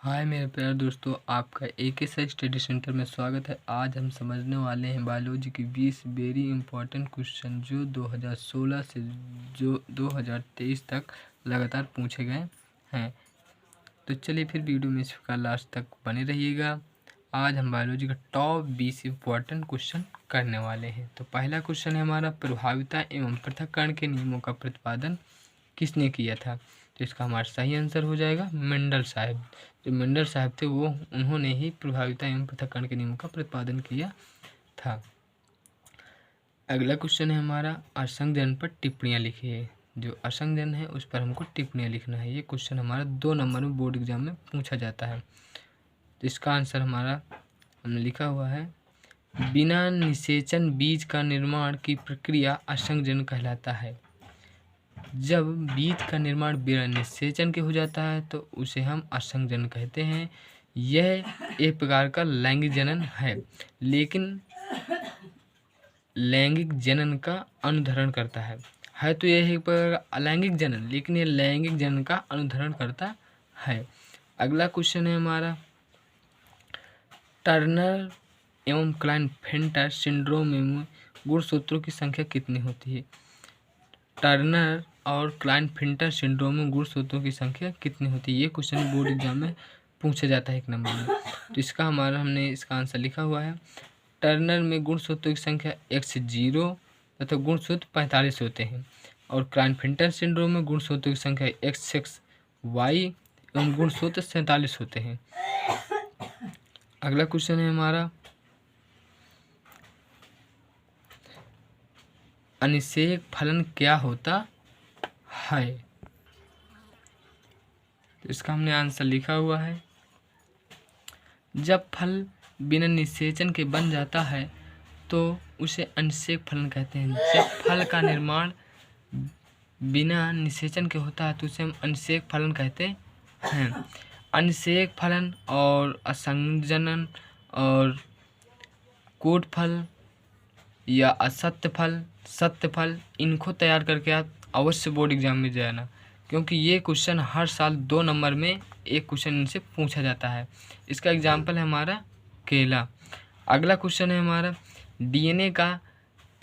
हाय मेरे प्यारे दोस्तों, आपका AKSI स्टडी सेंटर में स्वागत है। आज हम समझने वाले हैं बायोलॉजी की 20 वेरी इंपॉर्टेंट क्वेश्चन जो 2016 से जो 2023 तक लगातार पूछे गए हैं। तो चलिए फिर वीडियो में इसका लास्ट तक बने रहिएगा। आज हम बायोलॉजी का टॉप 20 इंपॉर्टेंट क्वेश्चन करने वाले हैं। तो पहला क्वेश्चन है हमारा, प्रभाविता एवं पृथक्करण के नियमों का प्रतिपादन किसने किया था? तो इसका हमारा सही आंसर हो जाएगा मेंडल साहब। जो मेंडल साहब थे वो उन्होंने ही प्रभाविता एवं पृथक्करण के नियमों का प्रतिपादन किया था। अगला क्वेश्चन है हमारा, असंग जन पर टिप्पणियाँ लिखिए। जो असंग जन है उस पर हमको टिप्पणियाँ लिखना है। ये क्वेश्चन हमारा 2 नंबर में बोर्ड एग्जाम में पूछा जाता है। तो इसका आंसर हमारा हमने लिखा हुआ है, बिना निषेचन बीज का निर्माण की प्रक्रिया असंगजन कहलाता है। जब बीज का निर्माण बिना निषेचन के हो जाता है तो उसे हम असंगजन कहते हैं। यह एक प्रकार का लैंगिक जनन है, लेकिन लैंगिक जनन का अनुधरण करता है तो यह एक प्रकार का अलैंगिक जनन, लेकिन यह लैंगिक जनन का अनुधरण करता है। अगला क्वेश्चन है हमारा, टर्नर एवं क्लाइनफेल्टर सिंड्रोम में गुणसूत्रों की संख्या कितनी होती है? टर्नर और क्लाइनफेल्टर सिंड्रोम में गुणसूत्रों की संख्या कितनी होती है? ये क्वेश्चन बोर्ड एग्जाम में पूछा जाता है 1 नंबर में। तो इसका हमने इसका आंसर लिखा हुआ है, टर्नर में गुणसूत्रों की संख्या X0 तथा गुणसूत्र 45 होते हैं, और क्लाइनफेल्टर सिंड्रोम में गुणसूत्रों की संख्या XY एवं गुणसूत्र 47 होते हैं। अगला क्वेश्चन है हमारा, अनिषेक फलन क्या होता है? तो इसका हमने आंसर लिखा हुआ है, जब फल बिना निषेचन के बन जाता है तो उसे अनिषेक फलन कहते हैं। जब फल का निर्माण बिना निषेचन के होता है तो उसे हम अनिषेक फलन कहते हैं। अनिषेक फलन और असंजनन और कोट फल या असत्य फल, सत्य फल, इनको तैयार करके आप अवश्य बोर्ड एग्जाम में जाना, क्योंकि ये क्वेश्चन हर साल 2 नंबर में एक क्वेश्चन इनसे पूछा जाता है। इसका एग्जाम्पल है हमारा केला। अगला क्वेश्चन है हमारा, DNA का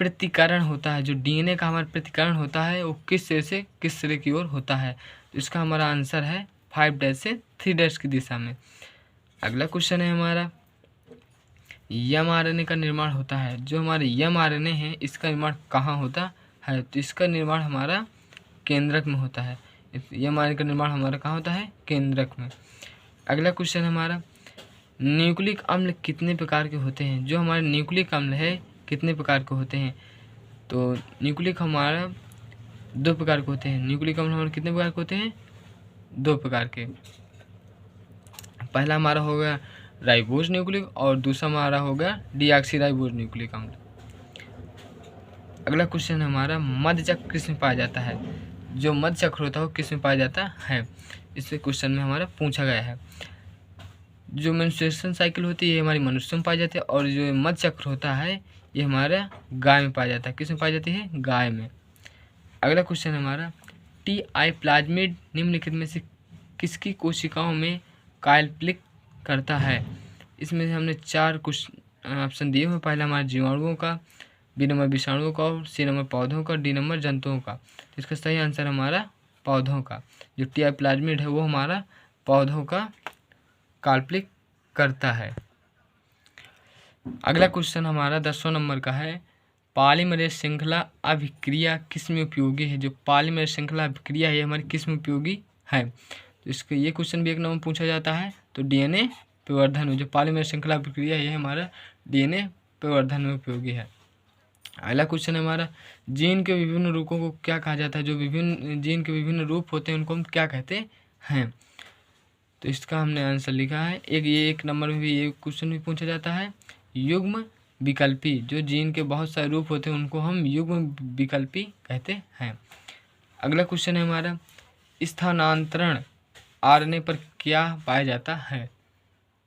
प्रतिकरण होता है। जो DNA का हमारा प्रतिकरण होता है वो किस सिरे से किस सिरे की ओर होता है? तो इसका हमारा आंसर है 5' से 3' की दिशा में। अगला क्वेश्चन है हमारा, mRNA का निर्माण होता है। जो हमारे mRNA है इसका निर्माण कहाँ होता है? तो इसका निर्माण हमारा केंद्रक में होता है। mRNA का निर्माण हमारा कहाँ होता है? केंद्रक में। अगला क्वेश्चन हमारा, न्यूक्लिक अम्ल कितने प्रकार के होते हैं? जो हमारे न्यूक्लिक अम्ल है कितने प्रकार के होते हैं? तो न्यूक्लिक हमारा 2 प्रकार के होते हैं। न्यूक्लिक अम्ल हमारे कितने प्रकार के होते हैं? 2 प्रकार के। पहला हमारा हो गया राइबोज न्यूक्लिक और दूसरा हमारा हो गया डीऑक्सीराइबोज न्यूक्लिक अम्ल। अगला क्वेश्चन हमारा, मध्य चक्र किस में पाया जाता है? जो मध्य चक्र होता है वो किस में पाया जाता है? इस क्वेश्चन में हमारा पूछा गया है। जो मेंस्ट्रुएशन साइकिल होती है ये हमारी मनुष्य में पाई जाती है, और जो मध्य चक्र होता है ये हमारा गाय में पाया जाता है। किस में पाई जाती है? गाय में। अगला क्वेश्चन हमारा, TI प्लाज्मिड निम्नलिखित में से किसकी कोशिकाओं में कायल्पिक करता है? इसमें से हमने 4 कुछ ऑप्शन दिए हुए। पहला हमारे जीवाणुओं का, B नंबर विषाणुओं का, C नंबर पौधों का, D नंबर जंतुओं का। तो इसका सही आंसर हमारा पौधों का। जो TI प्लाज्मिड है वो हमारा पौधों का काल्पनिक करता है। अगला क्वेश्चन हमारा 10वां नंबर का है, पॉलीमरेज श्रृंखला अभिक्रिया किस में उपयोगी है? जो पॉलीमरेज श्रृंखला अभिक्रिया है ये हमारी किस में उपयोगी है? तो इसका ये क्वेश्चन भी 1 नंबर में पूछा जाता है। तो DNA प्रवर्धन में, जो पॉलीमरेज श्रृंखला अभिक्रिया है ये हमारा DNA प्रवर्धन में उपयोगी है। अगला क्वेश्चन है हमारा, जीन के विभिन्न रूपों को क्या कहा जाता है? जो विभिन्न जीन के विभिन्न रूप होते हैं उनको हम क्या कहते हैं? तो इसका हमने आंसर लिखा है, ये 1 नंबर में भी ये क्वेश्चन भी पूछा जाता है, युग्म विकल्पी। जो जीन के बहुत सारे रूप होते हैं उनको हम युग्म विकल्पी कहते हैं। अगला क्वेश्चन है हमारा, स्थानांतरण RNA पर क्या पाया जाता है?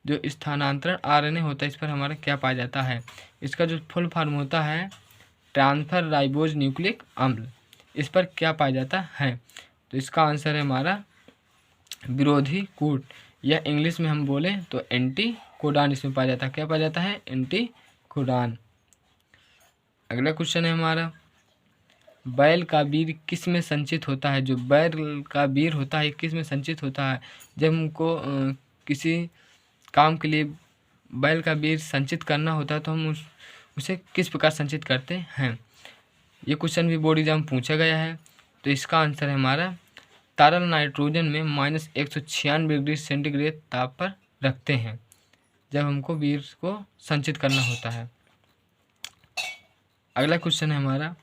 जो स्थानांतरण RNA होता है इस पर हमारा क्या पाया जाता है? इसका जो फुल फॉर्म होता है ट्रांसफर राइबोज न्यूक्लिक अम्ल। इस पर क्या पाया जाता है? तो इसका आंसर है हमारा विरोधी कूट। या इंग्लिश में हम बोलें तो एंटीकोडान इसमें पाया जाता है। क्या पाया जाता है? एंटीकोडान। अगला क्वेश्चन है हमारा, बैल का वीर किस में संचित होता है? जो बैल का वीर होता है किस में संचित होता है? जब हमको किसी काम के लिए बैल का वीर संचित करना होता है तो हम उसे किस प्रकार संचित करते हैं? ये क्वेश्चन भी बोर्ड एग्जाम पूछा गया है। तो इसका आंसर है हमारा, तरल नाइट्रोजन में -196 डिग्री सेंटीग्रेड ताप पर रखते हैं जब हमको वीर को संचित करना होता है। अगला क्वेश्चन है हमारा,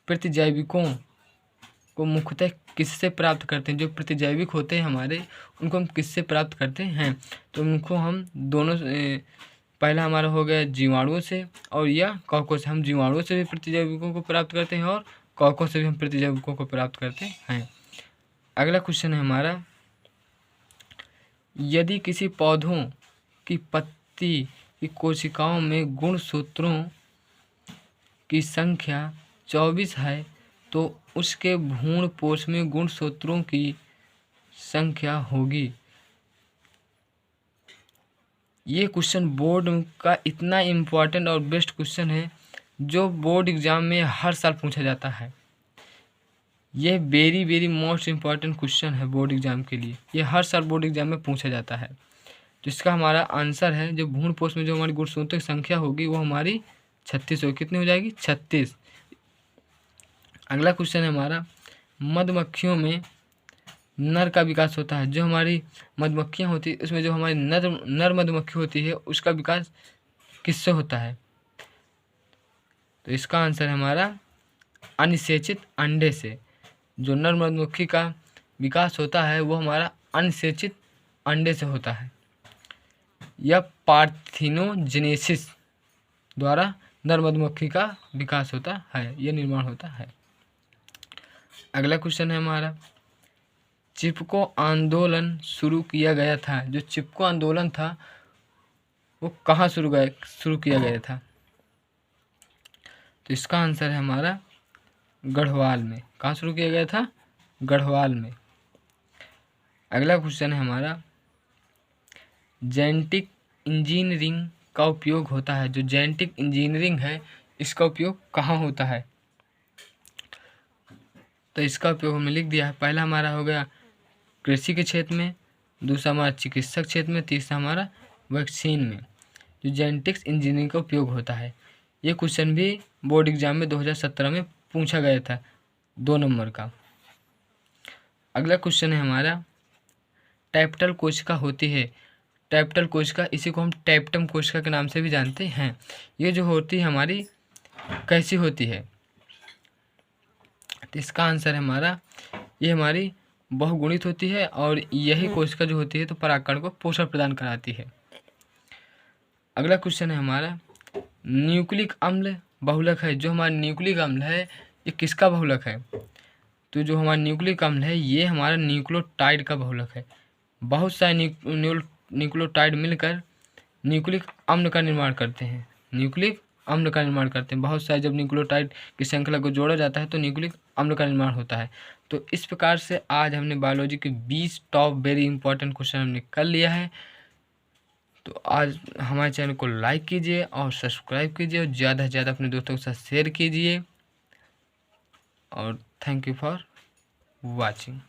प्रतिजैविकों को मुख्यतः किससे प्राप्त करते हैं? जो प्रतिजैविक होते हैं हमारे, उनको हम किससे प्राप्त करते हैं? तो उनको हम दोनों पहला हमारा हो गया जीवाणुओं से और या कवकों से। हम जीवाणुओं से भी प्रतिजैविकों को प्राप्त करते हैं और कवकों से भी हम प्रतिजैविकों को प्राप्त करते हैं। अगला क्वेश्चन है हमारा, यदि किसी पौधों की पत्ती की कोशिकाओं में गुणसूत्रों की संख्या 24 है तो उसके भ्रूणपोष में गुणसूत्रों की संख्या होगी। ये क्वेश्चन बोर्ड का इतना इम्पोर्टेंट और बेस्ट क्वेश्चन है जो बोर्ड एग्जाम में हर साल पूछा जाता है। ये very very most important question है बोर्ड एग्जाम के लिए। ये हर साल बोर्ड एग्जाम में पूछा जाता है। तो इसका हमारा आंसर है, जो भ्रूणपोष में जो हमारी गुणसूत्रों की संख्या होगी वो हमारी 36 होगी। कितनी हो जाएगी? 36। अगला क्वेश्चन है हमारा, मधुमक्खियों में नर का विकास होता है। जो हमारी मधुमक्खियाँ होती है उसमें जो हमारी नर मधुमक्खी होती है उसका विकास किससे होता है? तो इसका आंसर है हमारा अनिषेचित अंडे से। जो नर मधुमक्खी का विकास होता है वो हमारा अनिषेचित अंडे से होता है। यह पार्थिनोजेनेसिस द्वारा नर मधुमक्खी का विकास होता है, यह निर्माण होता है। अगला क्वेश्चन है हमारा, चिपको आंदोलन शुरू किया गया था। जो चिपको आंदोलन था वो कहाँ शुरू किया गया था? तो इसका आंसर है हमारा गढ़वाल में। कहाँ शुरू किया गया था? गढ़वाल में। अगला क्वेश्चन है हमारा, जेनेटिक इंजीनियरिंग का उपयोग होता है। जो जेनेटिक इंजीनियरिंग है इसका उपयोग कहाँ होता है? तो इसका उपयोग हमने लिख दिया है। पहला हमारा हो गया कृषि के क्षेत्र में, दूसरा हमारा चिकित्सक क्षेत्र में, तीसरा हमारा वैक्सीन में। जो जेनेटिक्स इंजीनियरिंग का उपयोग होता है, ये क्वेश्चन भी बोर्ड एग्जाम में 2017 में पूछा गया था, 2 नंबर का। अगला क्वेश्चन है हमारा, टैप्टल कोशिका होती है। टैप्टल कोशिका, इसी को हम टैप्टम कोशिका के नाम से भी जानते हैं। ये जो होती है हमारी कैसी होती है? तो इसका आंसर है हमारा, ये हमारी बहुगुणित होती है और यही कोशिका जो होती है तो परागकण को पोषण प्रदान कराती है। अगला क्वेश्चन है हमारा, न्यूक्लिक अम्ल बहुलक है। जो हमारा न्यूक्लिक अम्ल है ये किसका बहुलक है? तो जो हमारा न्यूक्लिक अम्ल है ये हमारा न्यूक्लियोटाइड का बहुलक है। बहुत सारे न्यूक्लियोटाइड मिलकर न्यूक्लिक अम्ल का निर्माण करते हैं। न्यूक्लिक अम्ल का निर्माण करते हैं। बहुत सारे जब न्यूक्लियोटाइड की श्रृंखला को जोड़ा जाता है तो न्यूक्लिक अम्ल का निर्माण होता है। तो इस प्रकार से आज हमने बायोलॉजी के 20 टॉप वेरी इंपॉर्टेंट क्वेश्चन हमने कर लिया है। तो आज हमारे चैनल को लाइक कीजिए और सब्सक्राइब कीजिए और ज़्यादा से ज़्यादा अपने दोस्तों के साथ शेयर कीजिए। और थैंक यू फॉर वॉचिंग।